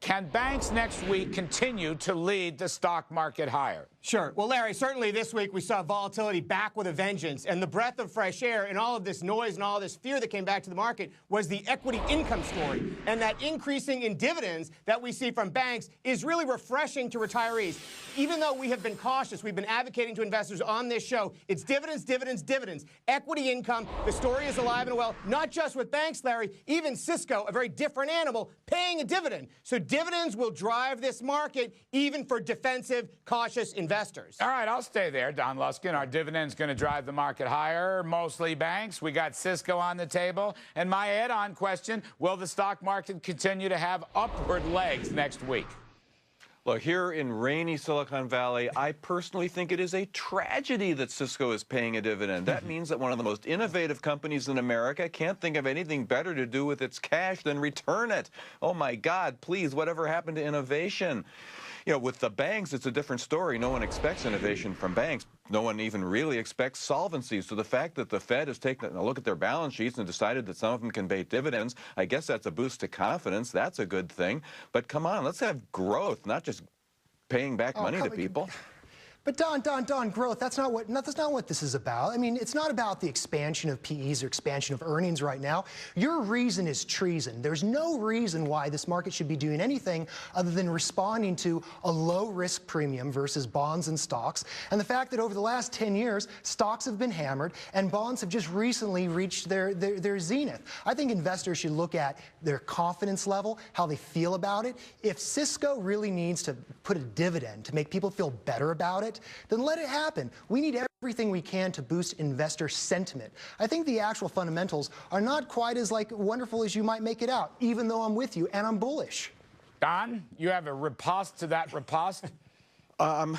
Can banks next week continue to lead the stock market higher? Sure. Well, Larry, certainly this week we saw volatility back with a vengeance, and the breath of fresh air and all of this noise and all this fear that came back to the market was the equity income story. And that increasing in dividends that we see from banks is really refreshing to retirees. Even though we have been cautious, we've been advocating to investors on this show, it's dividends, dividends, dividends. Equity income, the story is alive and well, not just with banks, Larry, even Cisco, a very different animal, paying a dividend. So dividends will drive this market even for defensive, cautious investors. All right, I'll stay there, Don Luskin. Our dividends going to drive the market higher, mostly banks. We got Cisco on the table. And my add-on question, will the stock market continue to have upward legs next week? Look, here in rainy Silicon Valley, I personally think it is a tragedy that Cisco is paying a dividend. That means that one of the most innovative companies in America can't think of anything better to do with its cash than return it. Oh, my God, please, whatever happened to innovation? You know, with the banks, it's a different story. No one expects innovation from banks. No one even really expects solvency. So the fact that the Fed has taken a look at their balance sheets and decided that some of them can pay dividends, I guess that's a boost to confidence. That's a good thing. But come on, let's have growth, not just paying back money to people. But Don, growth, that's not what this is about. I mean, it's not about the expansion of PEs or expansion of earnings right now. Your reason is treason. There's no reason why this market should be doing anything other than responding to a low-risk premium versus bonds and stocks. And the fact that over the last 10 years, stocks have been hammered and bonds have just recently reached their zenith. I think investors should look at their confidence level, how they feel about it. If Cisco really needs to put a dividend to make people feel better about it, then let it happen. We need everything we can to boost investor sentiment. I think the actual fundamentals are not quite as wonderful as you might make it out, even though I'm with you and I'm bullish. Don, you have a riposte to that riposte? I'm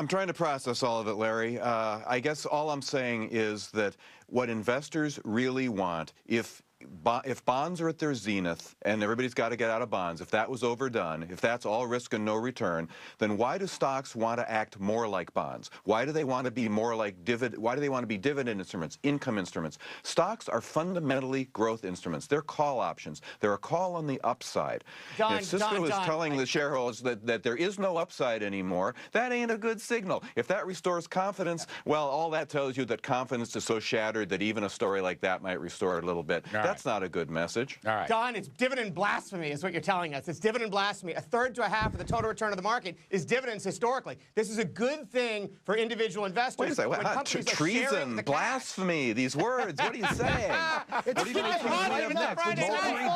trying to process all of it, Larry. I guess all I'm saying is that what investors really want, if bonds are at their zenith and everybody's got to get out of bonds, if that was overdone, if that's all risk and no return, then why do stocks want to act more like bonds? Why do they want to be more like why do they want to be dividend instruments, income instruments? Stocks are fundamentally growth instruments. They're call options. They're a call on the upside. If Cisco is telling the shareholders that there is no upside anymore, that ain't a good signal. If that restores confidence, well, all that tells you that confidence is so shattered that even a story like that might restore it a little bit. That's not a good message. All right. Don, it's dividend blasphemy is what you're telling us. It's dividend blasphemy. A third to a half of the total return of the market is dividends historically. This is a good thing for individual investors. Wait a second. Treason, blasphemy, these words. What are you saying? What are you doing next?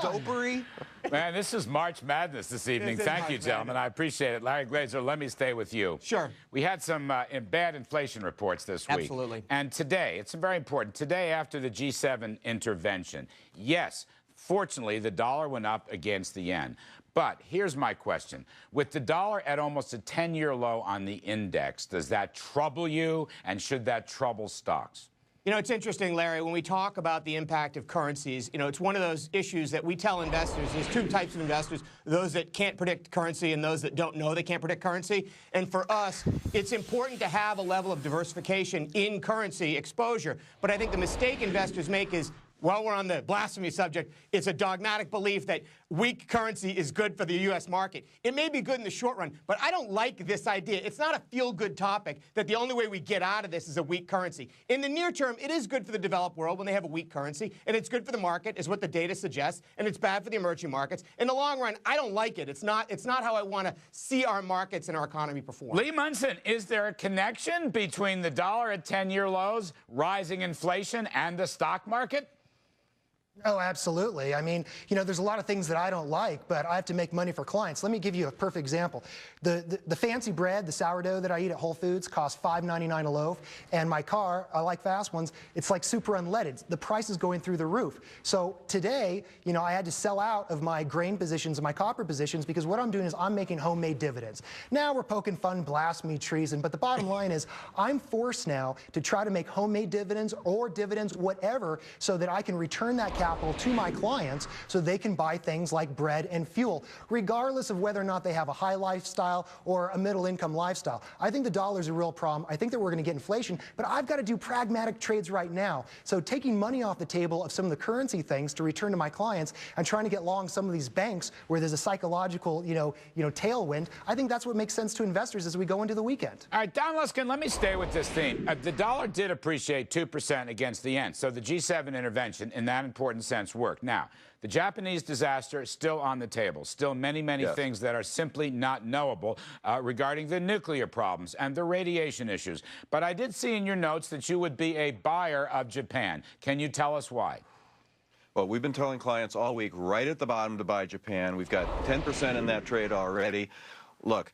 Dopery? Man, this is March Madness this evening. Thank you, gentlemen. I appreciate it. Larry Glazer, let me stay with you. Sure. We had some bad inflation reports this week. Absolutely. And today, it's very important, today after the G7 intervention, yes, fortunately, the dollar went up against the yen. But here's my question. With the dollar at almost a 10-year low on the index, does that trouble you, and should that trouble stocks? You know, it's interesting, Larry, when we talk about the impact of currencies, you know, it's one of those issues that we tell investors. There's two types of investors, those that can't predict currency and those that don't know they can't predict currency. And for us, it's important to have a level of diversification in currency exposure. But I think the mistake investors make is, while we're on the blasphemy subject, it's a dogmatic belief that weak currency is good for the U.S. market. It may be good in the short run, but I don't like this idea. It's not a feel-good topic that the only way we get out of this is a weak currency. In the near term, it is good for the developed world when they have a weak currency, and it's good for the market, is what the data suggests, and it's bad for the emerging markets. In the long run, I don't like it. It's not how I want to see our markets and our economy perform. Lee Munson, is there a connection between the dollar at 10-year lows, rising inflation, and the stock market? Oh, absolutely. I mean, you know, there's a lot of things that I don't like, but I have to make money for clients. Let me give you a perfect example. The fancy bread, the sourdough that I eat at Whole Foods costs $5.99 a loaf, and my car, I like fast ones, it's like super unleaded. The price is going through the roof. So today, you know, I had to sell out of my grain positions and my copper positions because what I'm doing is I'm making homemade dividends. Now we're poking fun, blasphemy, treason, but the bottom line is I'm forced now to try to make homemade dividends or dividends, whatever, so that I can return that cash capital to my clients so they can buy things like bread and fuel, regardless of whether or not they have a high lifestyle or a middle income lifestyle. I think the dollar is a real problem. I think that we're going to get inflation, but I've got to do pragmatic trades right now. So taking money off the table of some of the currency things to return to my clients and trying to get long some of these banks where there's a psychological, tailwind, I think that's what makes sense to investors as we go into the weekend. All right, Don Luskin, let me stay with this theme. The dollar did appreciate 2% against the yen, so the G7 intervention in that important sense worked. Now, the Japanese disaster is still on the table. Still many things that are simply not knowable regarding the nuclear problems and the radiation issues. But I did see in your notes that you would be a buyer of Japan. Can you tell us why? Well, we've been telling clients all week right at the bottom to buy Japan. We've got 10% in that trade already. Look,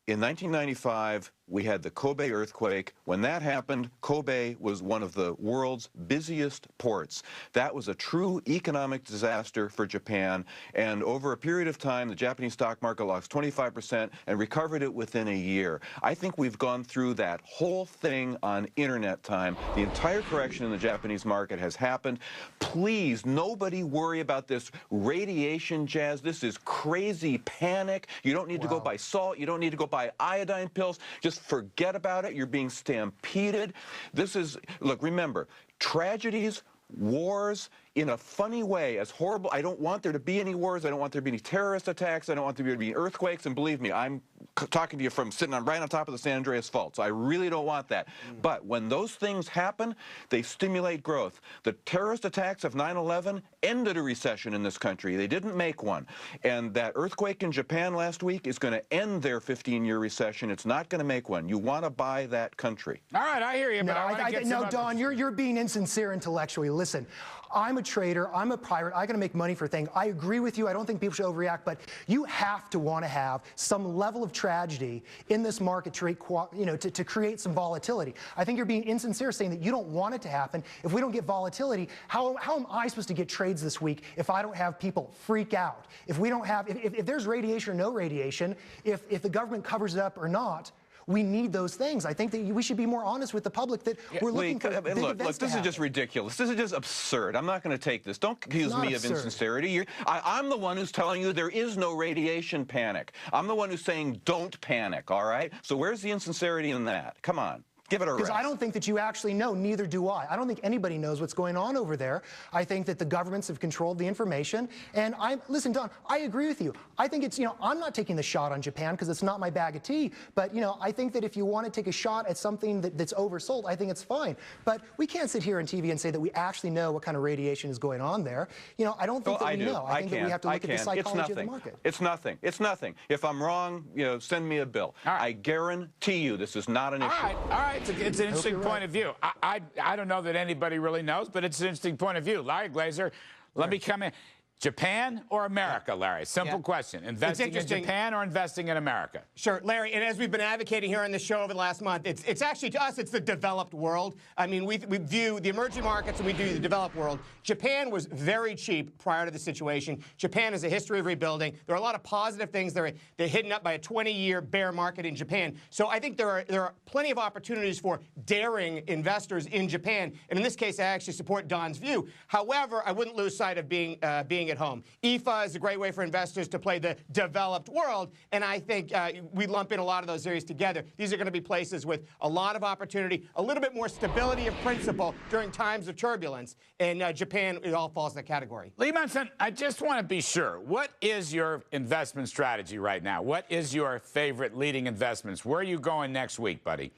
in 1995, we had the Kobe earthquake. When that happened, Kobe was one of the world's busiest ports. That was a true economic disaster for Japan, and over a period of time, the Japanese stock market lost 25% and recovered it within a year. I think we've gone through that whole thing on internet time. The entire correction in the Japanese market has happened. Please, nobody worry about this radiation jazz. This is crazy panic. You don't need to go buy salt. You don't need to go buy iodine pills. Just forget about it. You're being stampeded. This is, look, remember, tragedies, wars, in a funny way, as horrible. I don't want there to be any wars. I don't want there to be any terrorist attacks. I don't want there to be earthquakes. And believe me, I'm talking to you from sitting on right on top of the San Andreas Fault. So I really don't want that. But when those things happen, they stimulate growth. The terrorist attacks of 9/11 ended a recession in this country. They didn't make one. And that earthquake in Japan last week is going to end their 15-year recession. It's not going to make one. You want to buy that country. All right, I hear you, but No, Don, you're being insincere intellectually. Listen, I'm a trader. I'm a pirate. I got to make money for things. I agree with you. I don't think people should overreact, but you have to want to have some level of tragedy in this market to create some volatility. I think you're being insincere saying that you don't want it to happen. If we don't get volatility, how am I supposed to get trades this week if I don't have people freak out? If we don't have, if there's radiation or no radiation, if the government covers it up or not, we need those things. I think that we should be more honest with the public that we're looking for big events look, this is just ridiculous. This is just absurd. I'm not going to take this. Don't accuse me of insincerity. I'm the one who's telling you there is no radiation panic. I'm the one who's saying don't panic, all right? So where's the insincerity in that? Come on. Give it a rest. Because I don't think that you actually know, neither do I. I don't think anybody knows what's going on over there. I think that the governments have controlled the information. And listen, Don, I agree with you. I think it's, I'm not taking the shot on Japan because it's not my bag of tea. But, I think that if you want to take a shot at something that's oversold, I think it's fine. But we can't sit here on TV and say that we actually know what kind of radiation is going on there. I don't think that we know. I think that we have to look at the psychology of the market. It's nothing. It's nothing. If I'm wrong, send me a bill. Right. I guarantee you this is not an issue. All right. It's an interesting point of view. I don't know that anybody really knows, but it's an interesting point of view. Larry Glazer, let me come in. Japan or America, Larry? Simple question. Investing in Japan or investing in America? Sure, Larry, and as we've been advocating here on the show over the last month, it's actually, to us, it's the developed world. I mean, we view the emerging markets and we do the developed world. Japan was very cheap prior to the situation. Japan has a history of rebuilding. There are a lot of positive things. They're hidden up by a 20-year bear market in Japan. So I think there are plenty of opportunities for daring investors in Japan. And in this case, I actually support Don's view. However, I wouldn't lose sight of being at home. IFA is a great way for investors to play the developed world, and I think we lump in a lot of those areas together. These are going to be places with a lot of opportunity, a little bit more stability of principle during times of turbulence, and Japan, it all falls in that category. Lee Munson, I just want to be sure. What is your investment strategy right now? What is your favorite leading investments? Where are you going next week, buddy?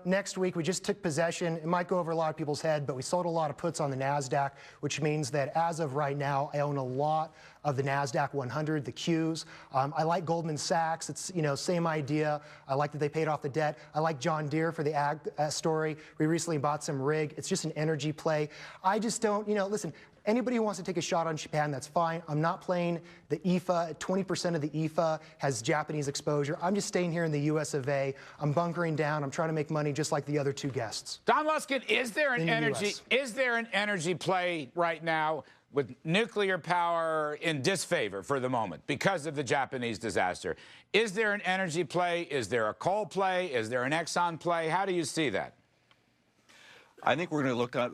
Next week we just took possession. It might go over a lot of people's head, but we sold a lot of puts on the NASDAQ, which means that as of right now, I own a lot of the NASDAQ 100, the Qs. I like Goldman Sachs. It's, same idea. I like that they paid off the debt. I like John Deere for the ag story. We recently bought some rig. It's just an energy play. I just don't, listen, anybody who wants to take a shot on Japan, that's fine. I'm not playing the IFA. 20% of the IFA has Japanese exposure. I'm just staying here in the US of A. I'm bunkering down. I'm trying to make money just like the other two guests. Don Luskin, is there an energy play right now with nuclear power in disfavor for the moment because of the Japanese disaster? Is there an energy play? Is there a coal play? Is there an Exxon play? How do you see that? I think we're going to look at,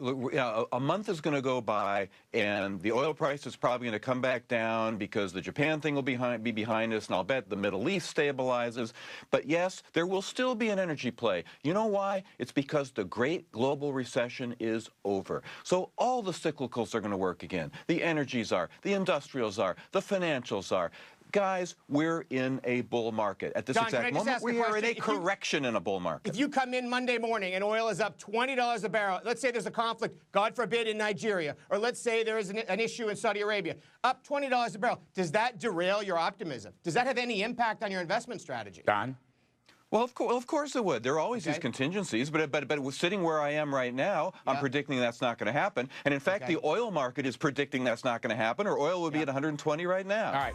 a month is going to go by, and the oil price is probably going to come back down because the Japan thing will be behind us, and I'll bet the Middle East stabilizes. But yes, there will still be an energy play. You know why? It's because the great global recession is over. So all the cyclicals are going to work again. The energies are, the industrials are, the financials are. Guys, we're in a bull market. At this Don, exact moment, we are in a correction in a bull market. If you come in Monday morning and oil is up $20 a barrel, let's say there's a conflict, God forbid, in Nigeria, or let's say there is an issue in Saudi Arabia, up $20 a barrel, does that derail your optimism? Does that have any impact on your investment strategy? Don? Well, of course it would. There are always these contingencies, but sitting where I am right now, I'm predicting that's not going to happen. And in fact, the oil market is predicting that's not going to happen, or oil would be at 120 right now. All right.